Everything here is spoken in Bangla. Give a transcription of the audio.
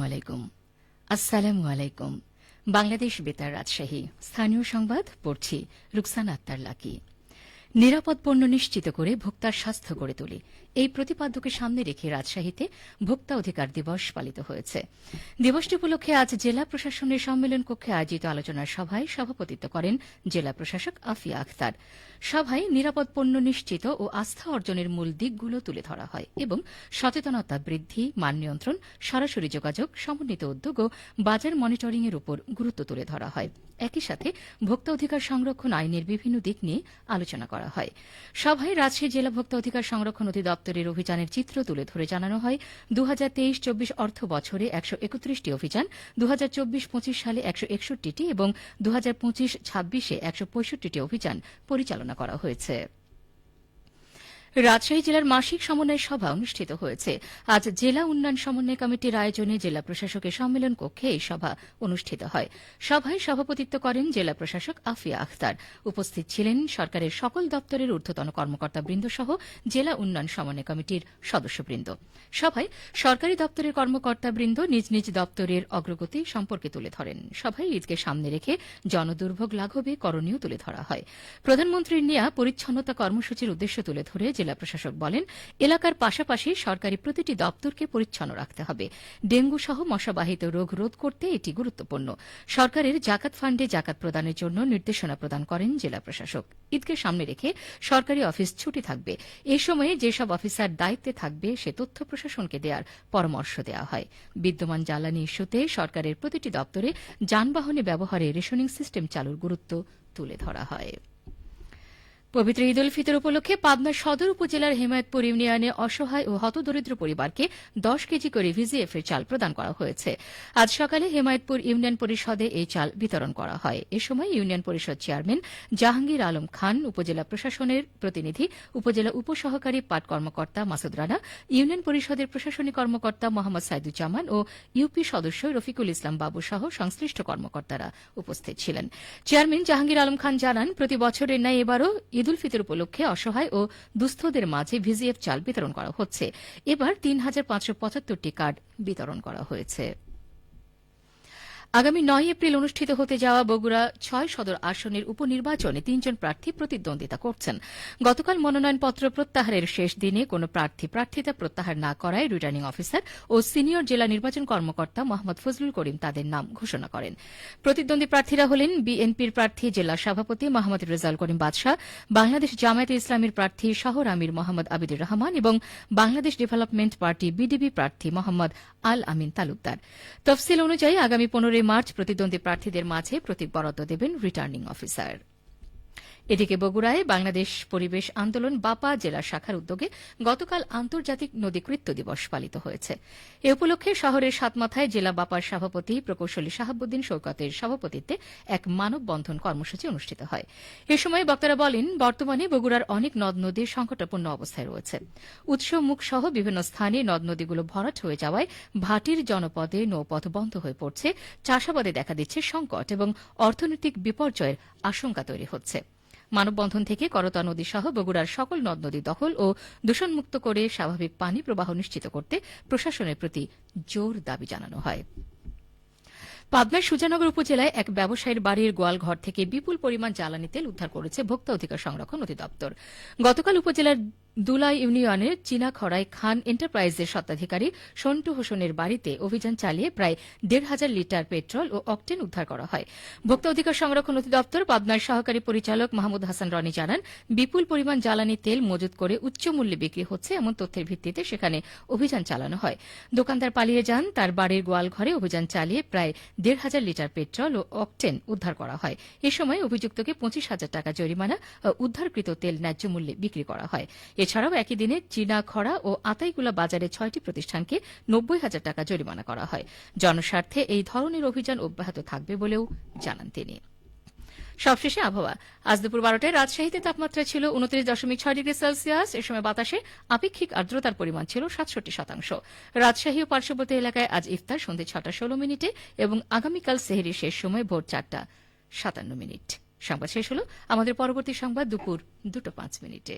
আলাইকুম। আসসালামু আলাইকুম। বাংলাদেশ বেতার রাজশাহী স্থানীয় সংবাদ পড়ছি রুকসানা আক্তার লাকি। নিরাপদ পণ্য নিশ্চিত করে ভোক্তার স্বাস্থ্য গড়ে তুলি, এই প্রতিপাদ্যকে সামনে রেখে রাজশাহীতে ভোক্তা অধিকার দিবস পালিত হয়েছে। দিবসটি উপলক্ষে আজ জেলা প্রশাসনের সম্মেলন কক্ষে আয়োজিত আলোচনা সভায় সভাপতিত্ব করেন জেলা প্রশাসক আফিয়া আখতার। সভায় নিরাপদ পণ্য নিশ্চিত ও আস্থা অর্জনের মূল দিকগুলো তুলে ধরা হয় এবং সচেতনতা বৃদ্ধি, মান নিয়ন্ত্রণ, সরাসরি যোগাযোগ, সমন্বিত উদ্যোগ ও বাজার মনিটরিংয়ের উপর গুরুত্ব তুলে ধরা হয়। একই সাথে ভোক্তা অধিকার সংরক্ষণ আইনের বিভিন্ন দিক নিয়ে আলোচনা করা হয়। সভায় রাজশাহী জেলা ভোক্তা অধিকার সংরক্ষণ অধিদপ্তরের অভিযানের চিত্র তুলে ধরে জানানো হয়, 2023-24 অর্থ বছরে 131টি অভিযান, 2024-25 সালে 161টি এবং 2025-26-এ 165টি অভিযান পরিচালনা করা হয়েছে। রাজশাহী জেলার মাসিক সমন্বয় সভা অনুষ্ঠিত হয়েছে। আজ জেলা উন্নয়ন সমন্বয় কমিটির আয়োজনে জেলা প্রশাসকের সম্মেলন কক্ষে এই সভা অনুষ্ঠিত হয়। সভায় সভাপতিত্ব করেন জেলা প্রশাসক আফিয়া আখতার। উপস্থিত ছিলেন সরকারের সকল দপ্তরের ঊর্ধ্বতন কর্মকর্তাবৃন্দ সহ জেলা উন্নয়ন সমন্বয় কমিটির সদস্যবৃন্দ। সভায় সরকারি দপ্তরের কর্মকর্তাবৃন্দ নিজ নিজ দপ্তরের অগ্রগতি সম্পর্কে তুলে ধরেন। সভায় ঈদকে সামনে রেখে জনদুর্ভোগ লাঘবে করণীয় তুলে ধরা হয়। প্রধানমন্ত্রীর নেয়া পরিচ্ছন্নতা কর্মসূচির উদ্দেশ্য তুলে ধরে জেলা প্রশাসক বলেন, এলাকার পাশাপাশি সরকারি প্রতিটি দপ্তরকে পরিচ্ছন্ন রাখতে হবে। ডেঙ্গু সহ মশাবাহিত রোগ রোধ করতে এটি গুরুত্বপূর্ণ। সরকারের জাকাত ফান্ডে জাকাত প্রদানের জন্য নির্দেশনা প্রদান করেন জেলা প্রশাসক। ঈদকে সামনে রেখে সরকারি অফিস ছুটি থাকবে। এ সময়ে যেসব অফিসার দায়িত্বে থাকবে সে তথ্য প্রশাসনকে দেওয়ার পরামর্শ দেওয়া হয়। বিদ্যমান জ্বালানি ইস্যুতে সরকারের প্রতিটি দপ্তরে যানবাহনে ব্যবহারে রেশনিং সিস্টেম চালুর গুরুত্ব তুলে ধরা হয়। পবিত্র ঈদ উল ফিতর উপলক্ষে পাবনা সদর উপজেলার হেমায়েতপুর ইউনিয়নে অসহায় ও হতদরিদ্র পরিবারকে 10 কেজি করে ভিজিএফ এর চাল প্রদান করা হয়েছে। আজ সকালে হেমায়েতপুর ইউনিয়ন পরিষদে এই চাল বিতরণ করা হয়। এ সময় ইউনিয়ন পরিষদ চেয়ারম্যান জাহাঙ্গীর আলম খান, উপজেলা প্রশাসনের প্রতিনিধি, উপজেলা উপসহকারী পাট কর্মকর্তা মাসুদ রানা, ইউনিয়ন পরিষদের প্রশাসনিক কর্মকর্তা মোহাম্মদ সাইদুজ্জামান ও ইউপি সদস্য রফিকুল ইসলাম বাবু সহ সংশ্লিষ্ট কর্মকর্তারা উপস্থিত ছিলেন। চেয়ারম্যান জাহাঙ্গীর আলম খান জানান, প্রতি বছরের ন্যায় এবারও ঈদ উল ফিতর উপলক্ষে অসহায় ও দুস্থদের মাঝে ভিজিএফ চাল বিতরণ করা হচ্ছে। এবার ৩,৫৭৫টি কার্ড বিতরণ করা হয়েছে। আগামী 9 এপ্রিল অনুষ্ঠিত হতে যাওয়া বগুড়া 6 সদর আসনের উপনির্বাচনে 3 জন প্রার্থী প্রতিদ্বন্দ্বিতা করছেন। গতকাল মনোনয়নপত্র প্রত্যাহারের শেষ দিনে কোন প্রার্থিতা প্রত্যাহার না করায় রিটার্নিং অফিসার ও সিনিয়র জেলা নির্বাচন কর্মকর্তা মোহাম্মদ ফজলুল করিম তাদের নাম ঘোষণা করেন। প্রতিদ্বন্দ্বী প্রার্থীরা হলেন বিএনপির প্রার্থী জেলা সভাপতি মোহাম্মদ রেজাউল করিম বাদশাহ, বাংলাদেশ জামায়াতে ইসলামীর প্রার্থী শহর আমির মোহাম্মদ আবিদুর রহমান এবং বাংলাদেশ ডেভেলপমেন্ট পার্টি বিডিপি প্রার্থী মোহাম্মদ আল আমিন তালুকদার। তফসিল অনুযায়ী আগামী 15 মার্চ প্রতিদ্বন্দ্বী প্রার্থীদের মাঝে প্রতীক বরাদ্দ দেবেন রিটার্নিং অফিসার। এদিকে বগুড়ায় বাংলাদেশ পরিবেশ আন্দোলন বাপা জেলা শাখার উদ্যোগে গতকাল আন্তর্জাতিক নদী কৃত্য দিবস পালিত হয়েছে। এ উপলক্ষে শহরের সাতমাথায় জেলা বাপার সভাপতি প্রকৌশলী শাহাবুদ্দিন শৌকতের সভাপতিত্বে এক মানববন্ধন কর্মসূচি অনুষ্ঠিত হয়। এ সময় বক্তারা বলেন, বর্তমানে বগুড়ার অনেক নদ নদী সংকটাপন্ন অবস্থায় রয়েছে। উৎস মুখ সহ বিভিন্ন স্থানে নদ নদীগুলো ভরাট হয়ে যাওয়ায় ভাটির জনপদে নৌপথ বন্ধ হয়ে পড়ছে, চাষাবাদে দেখা দিচ্ছে সংকট এবং অর্থনৈতিক বিপর্যয়ের আশঙ্কা তৈরি হচ্ছে। মানববন্ধন থেকে করতা নদী সহ বগুড়ার সকল নদ নদী দখল ও দূষণমুক্ত করে স্বাভাবিক পানি প্রবাহ নিশ্চিত করতে প্রশাসনের প্রতি জোর দাবি জানানো হয়। পাবনার সুজানগর উপজেলায় এক ব্যবসায়ীর বাড়ির গোয়ালঘর থেকে বিপুল পরিমাণ জ্বালানি তেল উদ্ধার করেছে ভোক্তা অধিকার সংরক্ষণ অধিদপ্তর। গতকাল উপজেলার দুলাই ইউনিয়নের চীনাখড়ায় খান এন্টারপ্রাইজের স্বত্বাধিকারী সন্টু হোসেনের বাড়িতে অভিযান চালিয়ে প্রায় 1,500 লিটার পেট্রোল ও অকটেন উদ্ধার করা হয়। ভোক্তা অধিকার সংরক্ষণ অধিদপ্তর পাবনার সহকারী পরিচালক মাহমুদ হাসান রনি জানান, বিপুল পরিমাণ জ্বালানি তেল মজুত করে উচ্চ মূল্যে বিক্রি হচ্ছে এমন তথ্যের ভিত্তিতে সেখানে অভিযান চালানো হয়। দোকানদার পালিয়ে যান। তার বাড়ির গোয়ালঘরে অভিযান চালিয়ে প্রায় 1,500 লিটার পেট্রোল ও অকটেন উদ্ধার করা হয়। এ সময় অভিযুক্তকে 25,000 টাকা জরিমানা ও উদ্ধারকৃত তেল ন্যায্য মূল্যে বিক্রি করা হয়। এছাড়াও একই দিনে চীনাখড়া ও আতাইকুলা বাজারে 6টি প্রতিষ্ঠানকে 90,000 টাকা জরিমানা করা হয়। জনস্বার্থে এই ধরনের অভিযান অব্যাহত থাকবে বলেও জানান তিনি। সবশেষে আবহাওয়া। আজ দুপুর 12টায় রাজশাহীতে তাপমাত্রা ছিল 29.6 ডিগ্রি সেলসিয়াস। এ সময় বাতাসে আপেক্ষিক আর্দ্রতার পরিমাণ ছিল 67%। রাজশাহী ও পার্শ্ববর্তী এলাকায় আজ ইফতার সন্ধ্যে 6:16 এবং আগামীকাল সেহরি শেষ সময় ভোর 4:57। সংবাদ শেষ হল। আমাদের পরবর্তী সংবাদ দুপুর 2:05।